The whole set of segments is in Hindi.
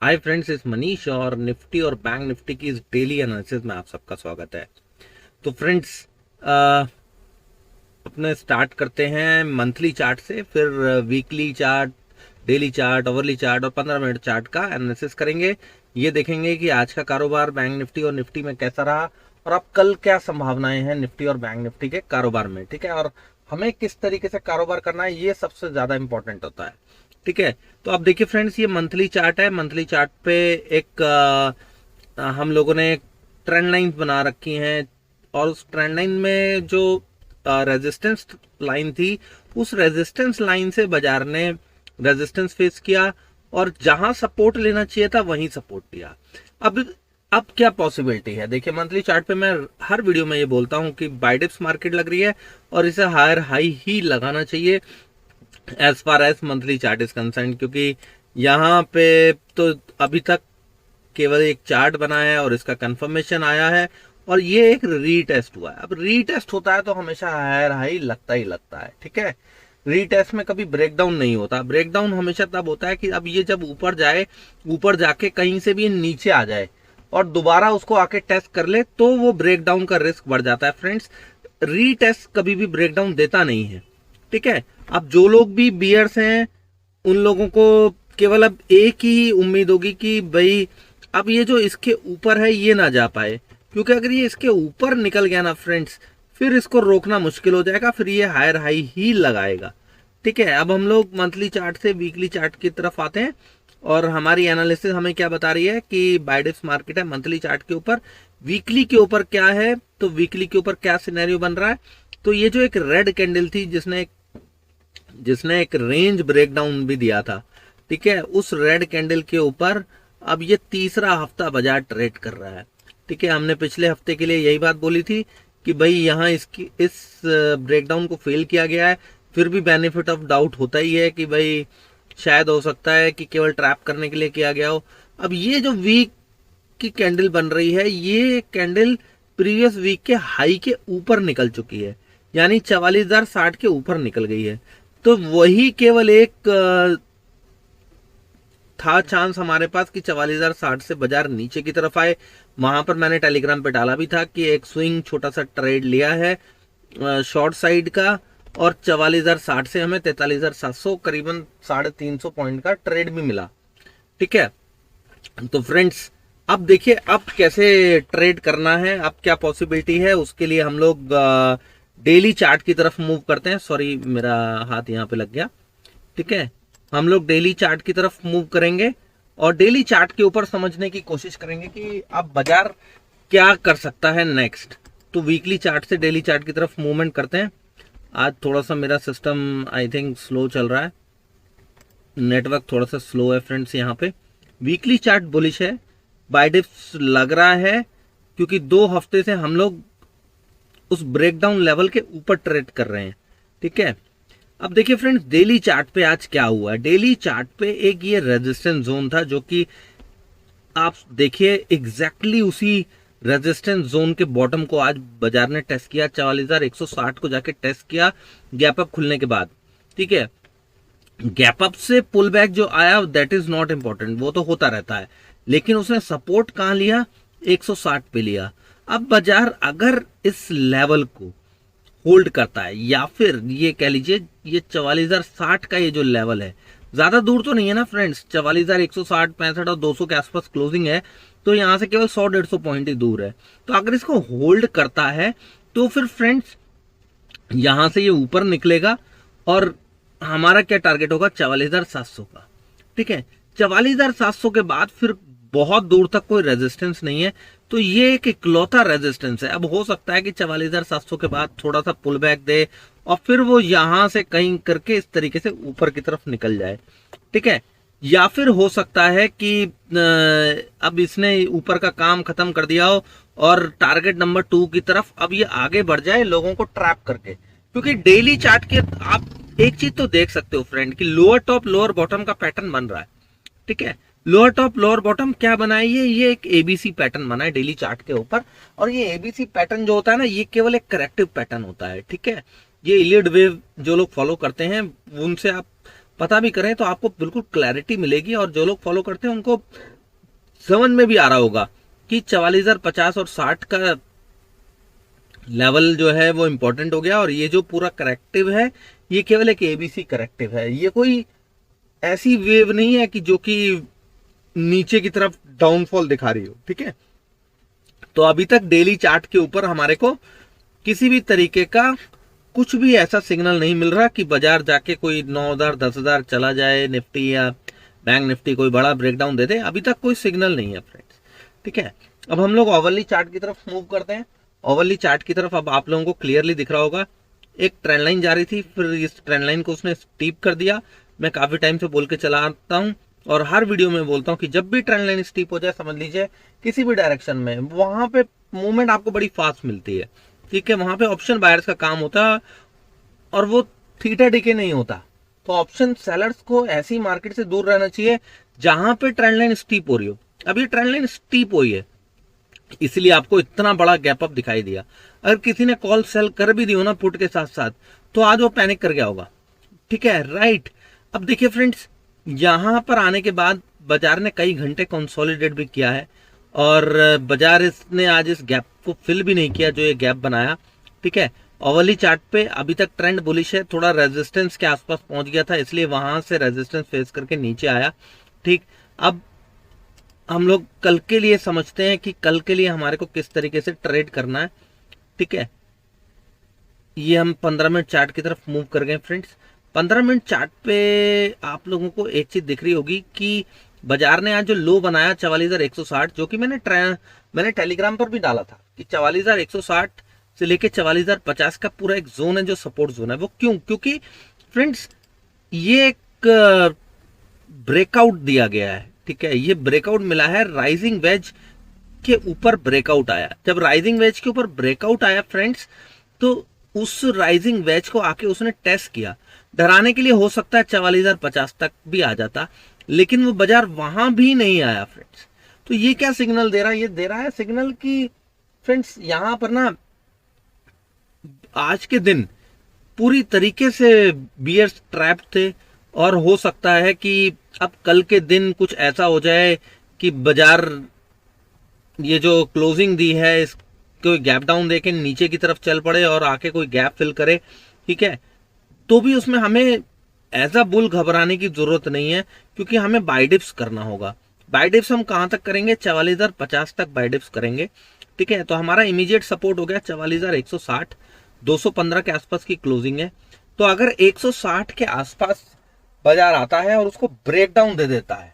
हाय फ्रेंड्स, इस मनीष और निफ्टी और बैंक निफ्टी की इस डेली एनालिसिस में आप सबका स्वागत है। तो फ्रेंड्स, अपने स्टार्ट करते हैं मंथली चार्ट से, फिर weekly chart, daily chart, overly chart और 15 मिनट चार्ट का एनालिसिस करेंगे। ये देखेंगे कि आज का कारोबार बैंक निफ्टी और निफ्टी में कैसा रहा और अब कल क्या संभावनाएं हैं निफ्टी और बैंक निफ्टी के कारोबार में। ठीक है, और हमें किस तरीके से कारोबार करना है ये सबसे ज्यादा इंपॉर्टेंट होता है। ठीक है, तो अब देखिए फ्रेंड्स, ये मंथली चार्ट है। मंथली चार्ट पे एक हम लोगों ने ट्रेंड लाइन बना रखी हैं और उस ट्रेंड लाइन में जो रेजिस्टेंस लाइन थी, उस रेजिस्टेंस लाइन से बाजार ने रेजिस्टेंस फेस किया और जहां सपोर्ट लेना चाहिए था वहीं सपोर्ट लिया। अब क्या पॉसिबिलिटी है? देखिए, मंथली चार्ट पे मैं हर वीडियो में ये बोलता हूं कि बाय डिप्स मार्केट लग रही है और इसे हायर हाई ही लगाना चाहिए as far as monthly chart is concern, क्योंकि यहाँ पे तो अभी तक केवल एक चार्ट बना है और इसका कंफर्मेशन आया है और ये एक रीटेस्ट हुआ है। अब रीटेस्ट होता है तो हमेशा हायर हाई लगता ही लगता है। ठीक है, रीटेस्ट में कभी ब्रेकडाउन नहीं होता। ब्रेकडाउन हमेशा तब होता है कि अब ये जब ऊपर जाए, ऊपर जाके कहीं से भी नीचे आ जाए और दोबारा उसको आके टेस्ट कर ले तो वो ब्रेकडाउन का रिस्क बढ़ जाता है। फ्रेंड्स, रीटेस्ट कभी भी ब्रेकडाउन देता नहीं है। ठीक है, अब जो लोग भी बियर्स हैं उन लोगों को केवल अब एक ही उम्मीद होगी कि भाई अब ये जो इसके ऊपर है ये ना जा पाए, क्योंकि अगर ये इसके ऊपर निकल गया ना फ्रेंड्स, फिर इसको रोकना मुश्किल हो जाएगा, फिर ये हायर हाई ही लगाएगा। ठीक है, अब हम लोग मंथली चार्ट से वीकली चार्ट की तरफ आते हैं और हमारी एनालिसिस हमें क्या बता रही है कि बाय डिप्स मार्केट है मंथली चार्ट के ऊपर। वीकली के ऊपर क्या है, तो वीकली के ऊपर क्या सिनेरियो बन रहा है, तो ये जो एक रेड कैंडल थी जिसने एक रेंज ब्रेकडाउन भी दिया था, ठीक है, उस रेड कैंडल के ऊपर अब ये तीसरा हफ्ता बाजार ट्रेड कर रहा है। ठीक है, हमने पिछले हफ्ते के लिए यही बात बोली थी कि भाई यहाँ इस ब्रेकडाउन को फेल किया गया है, फिर भी बेनिफिट ऑफ डाउट होता ही है कि भाई शायद हो सकता है कि केवल ट्रैप करने के लिए किया गया हो। अब ये जो वीक की कैंडल बन रही है, ये कैंडल प्रीवियस वीक के हाई के ऊपर निकल चुकी है, यानी 44,060 के ऊपर निकल गई है। तो वही केवल एक था चांस हमारे पास कि 44,060 से बाजार नीचे की तरफ आए। वहां पर मैंने टेलीग्राम पे डाला भी था कि एक स्विंग छोटा सा ट्रेड लिया है शॉर्ट साइड का और 44,060 से हमें 43,700 करीबन 350 पॉइंट का ट्रेड भी मिला। ठीक है, तो फ्रेंड्स अब देखिए अब कैसे ट्रेड करना है, अब क्या पॉसिबिलिटी है, उसके लिए हम लोग डेली चार्ट की तरफ मूव करते हैं। सॉरी, मेरा हाथ यहाँ पे लग गया। ठीक है, हम लोग डेली चार्ट की तरफ मूव करेंगे और डेली चार्ट के ऊपर समझने की कोशिश करेंगे कि अब बाजार क्या कर सकता है नेक्स्ट। तो वीकली चार्ट से डेली चार्ट की तरफ मूवमेंट करते हैं। आज थोड़ा सा मेरा सिस्टम आई थिंक स्लो चल रहा है, नेटवर्क थोड़ा सा स्लो है फ्रेंड्स। यहाँ पे वीकली चार्ट बुलिश है, बाय डिप्स लग रहा है, क्योंकि 2 हफ्ते से हम लोग उस ब्रेकडाउन लेवल के ऊपर ट्रेड कर रहे हैं। ठीक है, अब देखिए फ्रेंड्स, डेली चार्ट पे आज क्या हुआ है। डेली चार्ट पे एक ये रेजिस्टेंस जोन था, जो कि आप देखिए एग्जैक्टली उसी रेजिस्टेंस जोन के बॉटम को आज बाजार ने टेस्ट किया। 44,160 को जाके टेस्ट किया गैप अप खुलने के बाद। ठीक है, गैप अप से पुल बैक जो आया दैट इज नॉट इंपॉर्टेंट, वो तो होता रहता है, लेकिन उसने सपोर्ट कहां लिया? 160 पे लिया। अब बाजार अगर इस लेवल को होल्ड करता है, या फिर ये कह लीजिए ये 44,060 का ये जो लेवल है, ज्यादा दूर तो नहीं है ना फ्रेंड्स, 44,160, 65 और 200 के आसपास क्लोजिंग है, तो यहां से केवल 100-150 पॉइंट ही दूर है। तो अगर इसको होल्ड करता है तो फिर फ्रेंड्स यहां से ये ऊपर निकलेगा और हमारा क्या टारगेट होगा? 44,700 का। ठीक है, 44,700 के बाद फिर बहुत दूर तक कोई रेजिस्टेंस नहीं है, तो ये एक इकलौता रेजिस्टेंस है। अब हो सकता है कि 44,700 के बाद थोड़ा सा पुल बैक दे और फिर वो यहां से कहीं करके इस तरीके से ऊपर की तरफ निकल जाए। ठीक है, या फिर हो सकता है कि अब इसने ऊपर का काम खत्म कर दिया हो और टारगेट नंबर 2 की तरफ अब ये आगे बढ़ जाए लोगों को ट्रैप करके। क्योंकि डेली चार्ट के आप एक चीज तो देख सकते हो फ्रेंड कि लोअर टॉप लोअर बॉटम का पैटर्न बन रहा है। ठीक है, लोअर टॉप लोअर बॉटम क्या बना है? ये एक एबीसी पैटर्न बना है डेली चार्ट के ऊपर, और ये एबीसी पैटर्न जो होता है ना, ये केवल एक करेक्टिव पैटर्न होता है। ठीक है, ये इलियड वेव जो लोग फॉलो करते हैं उनसे आप पता भी करें तो आपको बिल्कुल क्लैरिटी मिलेगी, और जो लोग फॉलो करते हैं उनको समझ में भी आ रहा होगा कि 44,050 और 60 का लेवल जो है वो इंपॉर्टेंट हो गया। और ये जो पूरा करेक्टिव है ये केवल एक एबीसी करेक्टिव है, ये कोई ऐसी वेव नहीं है कि जो कि नीचे की तरफ डाउनफॉल दिखा रही हो। ठीक है, तो अभी तक डेली चार्ट के ऊपर हमारे को किसी भी तरीके का कुछ भी ऐसा सिग्नल नहीं मिल रहा कि बाजार जाके कोई 9,000 10,000 चला जाए, निफ्टी या बैंक निफ्टी कोई बड़ा ब्रेकडाउन दे दे, अभी तक कोई सिग्नल नहीं है फ्रेंड्स। ठीक है, अब हम लोग ओवरली चार्ट की तरफ मूव करते हैं। ओवरली चार्ट की तरफ अब आप लोगों को क्लियरली दिख रहा होगा एक ट्रेंड लाइन जा रही थी, फिर इस ट्रेंड लाइन को उसने स्टीप कर दिया। मैं काफी टाइम से बोल के चला आता हूं और हर वीडियो में बोलता हूं कि जब भी ट्रेंड लाइन स्टीप हो जाए, समझ लीजिए किसी भी डायरेक्शन में, वहां पे मूवमेंट आपको बड़ी फास्ट मिलती है। ठीक है, वहां पे ऑप्शन बायर्स का काम होता है और वो थीटा डीके नहीं होता। तो ऑप्शन सेलर्स को ऐसी मार्केट से दूर रहना चाहिए जहां पे ट्रेंड लाइन स्टीप हो रही हो। अब ये ट्रेंड लाइन स्टीप हुई है, इसलिए आपको इतना बड़ा गैप अप दिखाई दिया। अगर किसी ने कॉल सेल कर भी दी हो ना पुट के साथ साथ, तो आज वो पैनिक कर गया होगा। ठीक है, राइट। अब देखिए फ्रेंड्स, यहां पर आने के बाद बाजार ने कई घंटे कंसोलिडेट भी किया है और बाजार इसने आज इस गैप को फिल भी नहीं किया जो ये गैप बनाया। ठीक है, ओवरली चार्ट पे अभी तक ट्रेंड बुलिश है, थोड़ा रेजिस्टेंस के आसपास पहुंच गया था, इसलिए वहां से रेजिस्टेंस फेस करके नीचे आया। ठीक, अब हम लोग कल के लिए समझते हैं कि कल के लिए हमारे को किस तरीके से ट्रेड करना है। ठीक है, ये हम 15 मिनट चार्ट की तरफ मूव कर गए फ्रेंड्स। 15 मिनट चार्ट पे आप लोगों को एक चीज दिख रही होगी कि बाजार ने आज जो लो बनाया 44,160, जो कि मैंने टेलीग्राम पर भी डाला था कि 44,160 से लेके 44,050 का पूरा एक जोन है जो सपोर्ट जोन है। वो क्यों? क्योंकि फ्रेंड्स ये एक ब्रेकआउट दिया गया है। ठीक है, ये ब्रेकआउट मिला है, राइजिंग वेज के ऊपर ब्रेकआउट आया। जब राइजिंग वेज के ऊपर ब्रेकआउट आया फ्रेंड्स, तो उस राइजिंग वेज को आके उसने टेस्ट किया। डराने के लिए हो सकता है 44,050 तक भी आ जाता, लेकिन वो बाजार वहां भी नहीं आया फ्रेंड्स। तो ये क्या सिग्नल दे रहा है? ये दे रहा है सिग्नल कि फ्रेंड्स यहां पर ना आज के दिन पूरी तरीके से बियर्स ट्रैप थे, और हो सकता है कि अब कल के दिन कुछ ऐसा हो जाए कि बाजार ये जो क्लोजिंग दी है इसको गैप डाउन देके नीचे की तरफ चल पड़े और आके कोई गैप फिल करे। ठीक है, तो भी उसमें हमें एज अ बुल घबराने की जरूरत नहीं है, क्योंकि हमें बाय डिप्स करना होगा। बाय डिप्स हम कहां तक करेंगे? 44,050 तक बाय डिप्स करेंगे। ठीक है, तो हमारा इमीडिएट सपोर्ट हो गया 44,160, 215 के आसपास की क्लोजिंग है। तो अगर 160 के आसपास बाजार आता है और उसको ब्रेक डाउन दे देता है,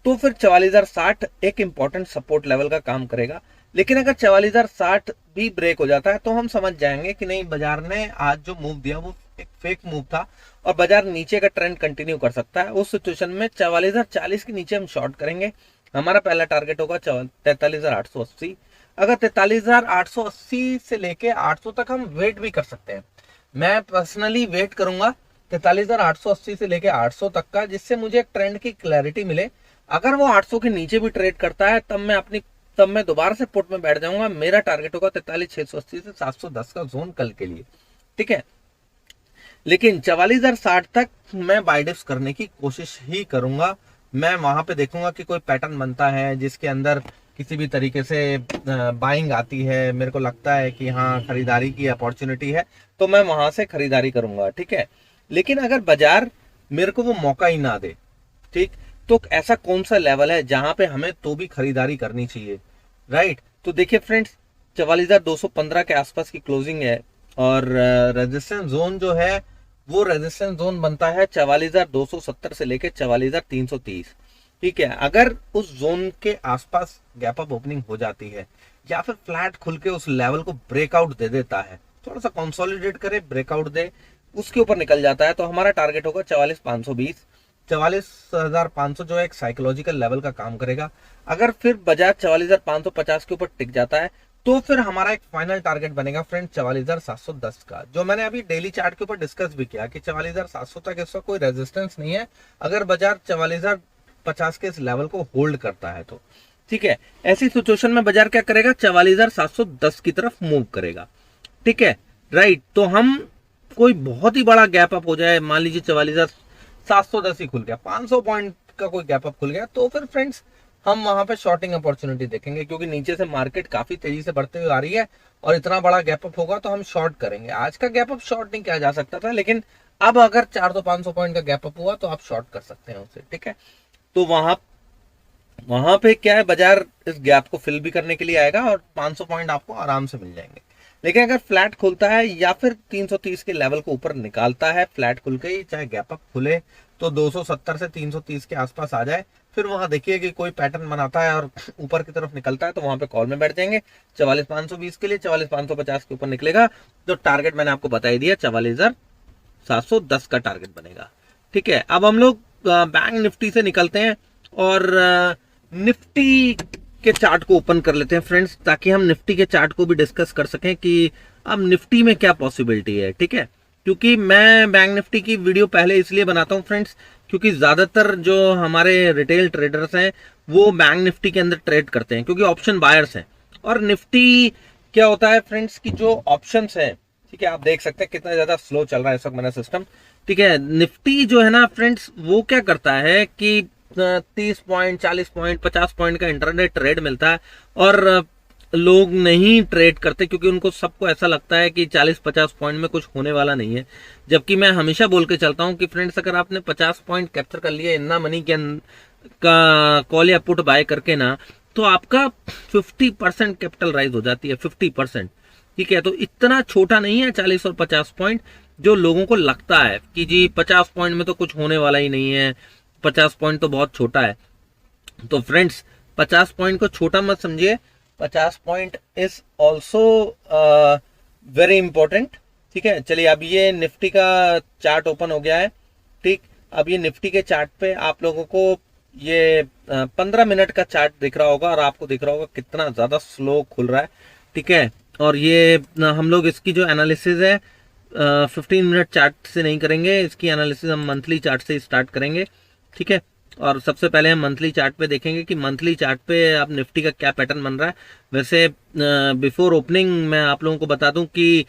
तो फिर 44,060 एक इंपॉर्टेंट सपोर्ट लेवल का काम करेगा। लेकिन अगर 44,060 भी ब्रेक हो जाता है तो हम समझ जाएंगे कि नहीं, बाजार ने आज जो मूव दिया वो एक फेक मूव था और बाजार नीचे का ट्रेंड कंटिन्यू कर सकता है। उस सिचुएशन में 44,040 के नीचे हम शॉर्ट करेंगे। हमारा पहला टारगेट होगा 43,880। अगर 43,880 से लेके 800 तक हम वेट भी कर सकते हैं। मैं पर्सनली वेट करूंगा 43,880 से लेके 800 तक का, जिससे मुझे एक ट्रेंड की क्लैरिटी मिले। अगर वो 800 के नीचे भी ट्रेड करता है तब मैं दोबारा से पुट में बैठ जाऊंगा। मेरा टारगेट होगा 43,680 से 710 का जोन कल के लिए। ठीक है, लेकिन 44,060 तक मैं बाय डिप्स करने की कोशिश ही करूंगा। मैं वहां पे देखूंगा कि कोई पैटर्न बनता है जिसके अंदर किसी भी तरीके से बाइंग आती है, मेरे को लगता है कि हाँ खरीदारी की अपॉर्चुनिटी है, तो मैं वहां से खरीदारी करूंगा। ठीक है, लेकिन अगर बाजार मेरे को वो मौका ही ना दे, ठीक, तो ऐसा कौन सा लेवल है जहां पे हमें तो भी खरीदारी करनी चाहिए? राइट, तो देखिए फ्रेंड्स, 44,215 के आसपास की क्लोजिंग है और रेजिस्टेंस जोन जो है वो रेजिस्टेंस जोन बनता है 44,270 से लेके 44,330। ठीक है, अगर उस जोन के आसपास गैप अप ओपनिंग हो जाती है या फिर फ्लैट खुल के उस लेवल को ब्रेकआउट दे देता है, थोड़ा सा कंसोलिडेट करे, ब्रेकआउट दे, उसके ऊपर निकल जाता है, तो हमारा टारगेट होगा 44,520। 44,500 जो है एक साइकोलॉजिकल लेवल का काम करेगा। अगर फिर बाजार 44,550 के ऊपर टिक जाता है तो फिर हमारा एक फाइनल टारगेट बनेगा फ्रेंड 44,710 का, जो मैंने अभी डेली चार्ट के ऊपर डिस्कस भी किया कि 44,700 तक इसका कोई रेजिस्टेंस नहीं है अगर बाजार 44,050 के इस लेवल को होल्ड करता है तो। ठीक है, ऐसी सिचुएशन में बाजार क्या करेगा? 44,710 की तरफ मूव करेगा। ठीक है, राइट। तो हम कोई बहुत ही बड़ा गैप अप हो जाए, मान लीजिए 710 ही खुल गया, 500 पॉइंट का कोई गैप अप खुल गया, तो फिर फ्रेंड्स हम वहां पे शॉर्टिंग अपॉर्चुनिटी देखेंगे, क्योंकि नीचे से मार्केट काफी तेजी से बढ़ते हुए आ रही है और इतना बड़ा गैप अप होगा तो हम शॉर्ट करेंगे। आज का गैप अप शॉर्ट नहीं किया जा सकता था, लेकिन अब अगर 400-500 पॉइंट का गैप अप हुआ तो आप शॉर्ट कर सकते हैं उसे, ठीक है। तो वहां पे क्या है, बाजार इस गैप को फिल भी करने के लिए आएगा और 500 पॉइंट आपको आराम से मिल जाएंगे। लेकिन अगर फ्लैट खुलता है या फिर 330 के लेवल को ऊपर निकालता है फ्लैट खुल के ही, चाहे गैप अप खुले तो 270 से 330 के आसपास आ जाए, फिर वहां देखिए कि कोई पैटर्न बनाता है और ऊपर की तरफ निकलता है, तो वहां पे कॉल में बैठ जाएंगे 44,520 के लिए। 44,550 के ऊपर निकलेगा तो टारगेट मैंने आपको बता ही दिया, 44,710 का टारगेट बनेगा, ठीक है। अब हम लोग बैंक निफ्टी से निकलते हैं और निफ्टी के चार्ट को ओपन कर लेते हैं फ्रेंड्स, ताकि हम निफ्टी के चार्ट को भी डिस्कस कर सकें कि अब निफ्टी में क्या पॉसिबिलिटी है, ठीक है। क्योंकि मैं बैंक निफ्टी की वीडियो पहले इसलिए बनाता हूं फ्रेंड्स, क्योंकि ज्यादातर जो हमारे रिटेल ट्रेडर्स हैं वो बैंक निफ्टी के अंदर ट्रेड करते हैं, क्योंकि ऑप्शन बायर्स हैं। और निफ्टी क्या होता है फ्रेंड्स की जो ऑप्शंस हैं, ठीक है, आप देख सकते हैं कितना ज्यादा स्लो चल रहा है इस वक्त मेरा सिस्टम, ठीक है। निफ्टी जो है ना फ्रेंड्स, वो क्या करता है कि 30 पॉइंट 40 पॉइंट 50 पॉइंट का इंटरनेट ट्रेड मिलता है और लोग नहीं ट्रेड करते, क्योंकि उनको सबको ऐसा लगता है कि 40-50 पॉइंट में कुछ होने वाला नहीं है। जबकि मैं हमेशा बोल के चलता हूं कि फ्रेंड्स अगर आपने 50 पॉइंट कैप्चर कर लिया इन्ना मनी का कॉल या पुट बाय करके ना, तो आपका 50% कैपिटल राइज हो जाती है, 50%, ठीक है। तो इतना छोटा नहीं है 40 और 50 पॉइंट, जो लोगों को लगता है कि जी 50 पॉइंट में तो कुछ होने वाला ही नहीं है, 50 पॉइंट तो बहुत छोटा है। तो फ्रेंड्स 50 पॉइंट को छोटा मत समझिए, 50 point is also very important, ठीक है। चलिए अब ये निफ्टी का चार्ट ओपन हो गया है, ठीक। अब ये निफ्टी के चार्ट पे आप लोगों को ये 15 मिनट का चार्ट दिख रहा होगा और आपको दिख रहा होगा कितना ज्यादा स्लो खुल रहा है, ठीक है। और ये हम लोग इसकी जो एनालिसिस है 15 मिनट चार्ट से नहीं करेंगे, इसकी एनालिसिस हम मंथली चार्ट से स्टार्ट करेंगे, ठीक है। और सबसे पहले हम मंथली चार्ट पे देखेंगे कि मंथली चार्ट पे अब निफ्टी का क्या पैटर्न बन रहा है। वैसे बिफोर ओपनिंग मैं आप लोगों को बता दूं कि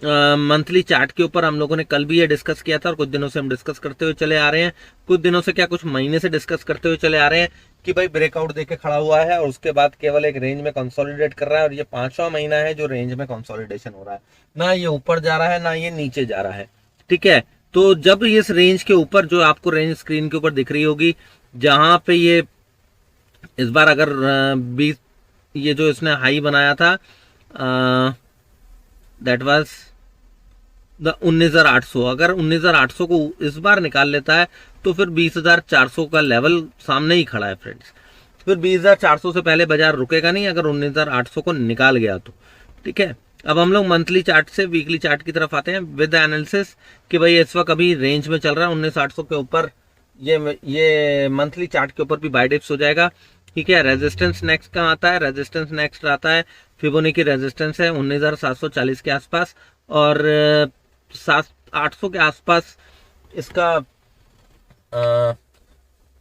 मंथली चार्ट के ऊपर हम लोगों ने कल भी ये डिस्कस किया था और कुछ दिनों से हम डिस्कस करते हुए चले आ रहे हैं, कुछ दिनों से क्या कुछ महीने से डिस्कस करते हुए चले आ रहे हैं कि भाई ब्रेकआउट देके खड़ा हुआ है और उसके बाद केवल एक रेंज में कंसोलिडेट कर रहा है, और ये 5वां महीना है जो रेंज में कंसोलिडेशन हो रहा है, ना ये ऊपर जा रहा है ना ये नीचे जा रहा है, ठीक है। तो जब इस रेंज के ऊपर, जो आपको रेंज स्क्रीन के ऊपर दिख रही होगी, जहां पे ये इस बार अगर 20 ये जो इसने हाई बनाया था दैट वाज द 19,800, अगर 19,800 को इस बार निकाल लेता है तो फिर 20,400 का लेवल सामने ही खड़ा है फ्रेंड्स। फिर 20,400 से पहले बाजार रुकेगा नहीं अगर 19,800 को निकाल गया तो, ठीक है। अब हम लोग मंथली चार्ट से वीकली चार्ट की तरफ आते हैं विद एनालिसिस कि भाई इस वक्त अभी रेंज में चल रहा है 19,800 के ऊपर, ये मंथली चार्ट के ऊपर भी बाय डिप्स हो जाएगा, ठीक है। रेजिस्टेंस नेक्स्ट कहाँ आता है, रेजिस्टेंस नेक्स्ट आता है फिबोनाची रेजिस्टेंस है 19,740 के आसपास, और 700-800 के आसपास इसका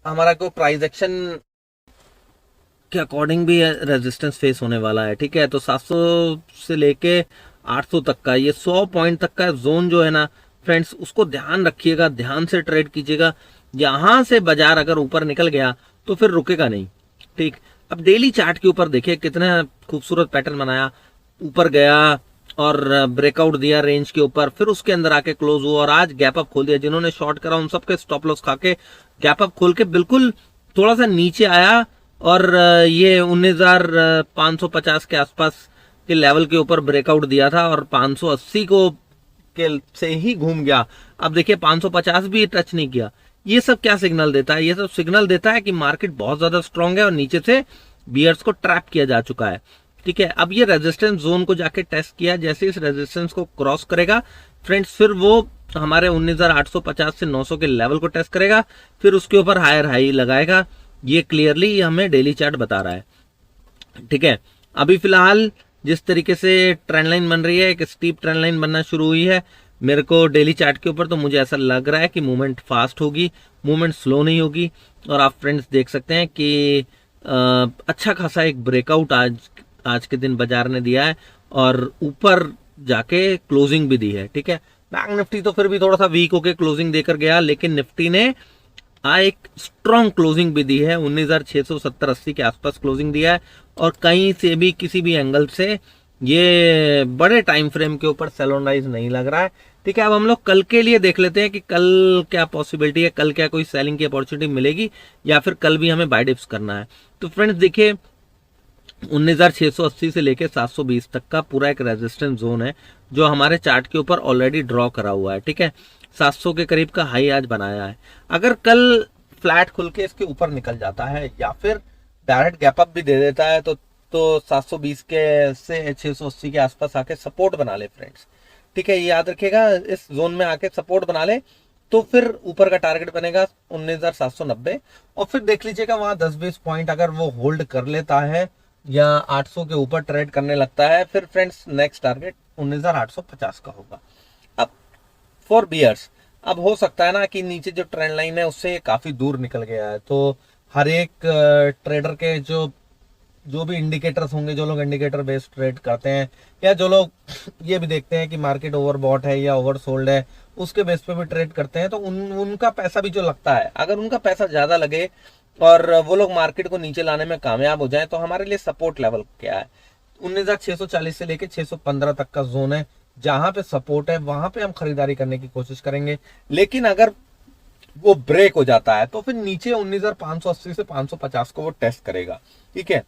हमारा को प्राइस एक्शन के अकॉर्डिंग भी रेजिस्टेंस फेस होने वाला है, ठीक है। तो 700 से लेके 800 तक का, ये 100 पॉइंट तक का जोन जो है ना फ्रेंड्स, उसको ध्यान रखिएगा, ध्यान से ट्रेड कीजिएगा। यहां से बाजार अगर ऊपर निकल गया तो फिर रुकेगा नहीं, ठीक। अब डेली चार्ट के ऊपर देखिए कितना खूबसूरत पैटर्न बनाया, ऊपर गया और ब्रेकआउट दिया रेंज के ऊपर, फिर उसके अंदर आके क्लोज हुआ और आज गैप अप खोल दिया। जिन्होंने शॉर्ट करा उन सबके स्टॉप लॉस खा के गैप अप खोल के बिल्कुल थोड़ा सा नीचे आया और ये 19,550 के आसपास के लेवल के ऊपर ब्रेकआउट दिया था और 580 को के से ही घूम गया। अब देखिए 550 भी टच नहीं किया। ये सब क्या सिग्नल देता है, ये सब सिग्नल देता है कि मार्केट बहुत ज्यादा स्ट्रांग है और नीचे से बियर्स को ट्रैप किया जा चुका है, ठीक है। अब ये रेजिस्टेंस जोन को जाके टेस्ट किया, जैसे इस रेजिस्टेंस को क्रॉस करेगा फ्रेंड्स, फिर वो हमारे 19,850 से 900 के लेवल को टेस्ट करेगा, फिर उसके ऊपर हायर हाई लगाएगा। ये क्लियरली हमें डेली चार्ट बता रहा है, ठीक है। अभी फिलहाल जिस तरीके से ट्रेंड लाइन बन रही है, एक स्टीप ट्रेंड लाइन बनना शुरू हुई है मेरे को डेली चार्ट के ऊपर, तो मुझे ऐसा लग रहा है कि मूवमेंट फास्ट होगी, मूवमेंट स्लो नहीं होगी। और आप फ्रेंड्स देख सकते हैं कि अच्छा खासा एक ब्रेकआउट आज के दिन बाजार ने दिया है और ऊपर जाके क्लोजिंग भी दी है, ठीक है। बैंक निफ्टी तो फिर भी थोड़ा सा वीक होके क्लोजिंग देकर गया, लेकिन निफ्टी ने एक स्ट्रॉन्ग क्लोजिंग भी दी है, 19,670-80 के आसपास क्लोजिंग दिया है, और कहीं से भी किसी भी एंगल से ये बड़े टाइम फ्रेम के ऊपर सेलोनाइज नहीं लग रहा है। ठीक है, अब हम लोग कल के लिए देख लेते हैं कि कल क्या पॉसिबिलिटी है, कल क्या कोई सेलिंग की अपॉर्चुनिटी मिलेगी या फिर कल भी हमें बाय डिप्स करना है। तो फ्रेंड्स देखिए, 19,680 से लेके 720 तक का पूरा एक रेजिस्टेंस जोन है जो हमारे चार्ट के ऊपर ऑलरेडी ड्रॉ करा हुआ है। ठीक है, 700 के करीब का हाई आज बनाया है। अगर कल फ्लैट खुल के इसके ऊपर निकल जाता है या फिर डायरेक्ट गैप अप भी दे देता है तो 720 के से 680 के आसपास आके सपोर्ट बना ले फ्रेंड्स। ठीक है, ये याद रखिएगा, इस जोन में आके सपोर्ट बना ले तो फिर ऊपर का टारगेट बनेगा 19,790, और फिर देख लीजिएगा वहां 10-20 पॉइंट अगर वो होल्ड कर लेता है या 800 के ऊपर ट्रेड करने लगता है, फिर फ्रेंड्स नेक्स्ट टारगेट 19,850 का होगा। अब फॉर बियर्स, अब हो सकता है ना कि नीचे जो ट्रेंड लाइन है उससे काफी दूर निकल गया है, तो हर एक ट्रेडर के जो भी इंडिकेटर्स होंगे, जो लोग इंडिकेटर बेस्ड ट्रेड करते हैं या जो लोग ये भी देखते हैं कि मार्केट ओवरबॉट है या ओवर सोल्ड है, उसके बेस पे भी ट्रेड करते हैं, तो उनका पैसा भी जो लगता है, अगर उनका पैसा ज्यादा लगे और वो लोग मार्केट को नीचे लाने में कामयाब हो जाए, तो हमारे लिए सपोर्ट लेवल क्या है, 19,640 से लेके 615 तक का जोन है, जहां पे सपोर्ट है वहां पे हम खरीदारी करने की कोशिश करेंगे। लेकिन अगर वो ब्रेक हो जाता है तो फिर नीचे 19,580 से 550 को वो टेस्ट करेगा। ठीक है,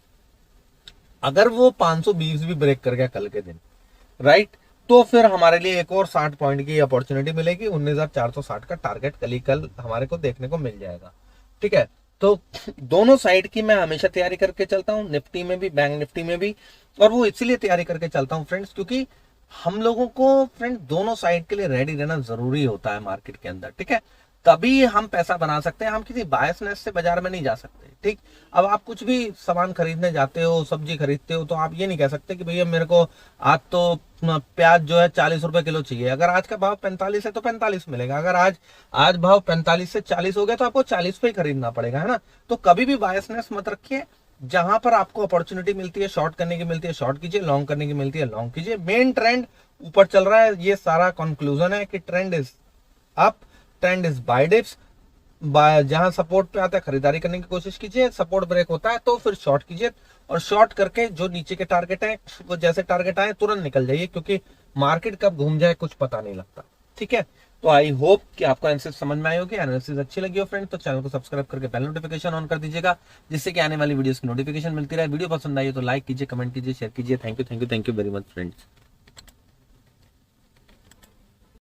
अगर वो 520 भी ब्रेक कर गया कल के दिन, राइट, तो फिर हमारे लिए एक और 60 पॉइंट की अपॉर्चुनिटी मिलेगी, 19,460 का टारगेट कल हमारे को देखने को मिल जाएगा। ठीक है, तो दोनों साइड की मैं हमेशा तैयारी करके चलता हूँ, निफ्टी में भी बैंक निफ्टी में भी, और वो इसलिए तैयारी करके चलता हूँ फ्रेंड्स क्योंकि हम लोगों को फ्रेंड्स दोनों साइड के लिए रेडी रहना जरूरी होता है मार्केट के अंदर। ठीक है, तभी हम पैसा बना सकते हैं, हम किसी बायसनेस से बाजार में नहीं जा सकते। ठीक, अब आप कुछ भी सामान खरीदने जाते हो, सब्जी खरीदते हो, तो आप ये नहीं कह सकते कि भैया मेरे को आज तो प्याज जो है 40 रुपए किलो चाहिए, अगर आज का भाव 45 है तो 45 मिलेगा, अगर आज भाव 45 से 40 हो गया तो आपको 40 पे ही खरीदना पड़ेगा, है ना। तो कभी भी बायसनेस मत रखिए, जहां पर आपको अपॉर्चुनिटी मिलती है शॉर्ट करने की मिलती है शॉर्ट कीजिए, लॉन्ग करने की मिलती है लॉन्ग कीजिए। मेन ट्रेंड ऊपर चल रहा है, ये सारा कंक्लूजन है कि trend is up, trend is by dips. जहां सपोर्ट पे आता है खरीदारी करने की कोशिश कीजिए, सपोर्ट ब्रेक होता है तो फिर शॉर्ट कीजिए, और शॉर्ट करके जो नीचे के टारगेट है वो जैसे टारगेट आए तुरंत निकल जाइए, क्योंकि मार्केट कब घूम जाए कुछ पता नहीं लगता। ठीक है, तो आई होप कि आपको एनालिसिस समझ में आई होगी। एनालिसिस अच्छी लगी हो फ्रेंड तो चैनल को सब्सक्राइब करके बेल नोटिफिकेशन ऑन कर दीजिएगा, जिससे कि आने वाली वीडियोस की नोटिफिकेशन मिलती रहे। वीडियो पसंद आई हो तो लाइक कीजिए, कमेंट कीजिए, शेयर कीजिए। Thank you very much friends.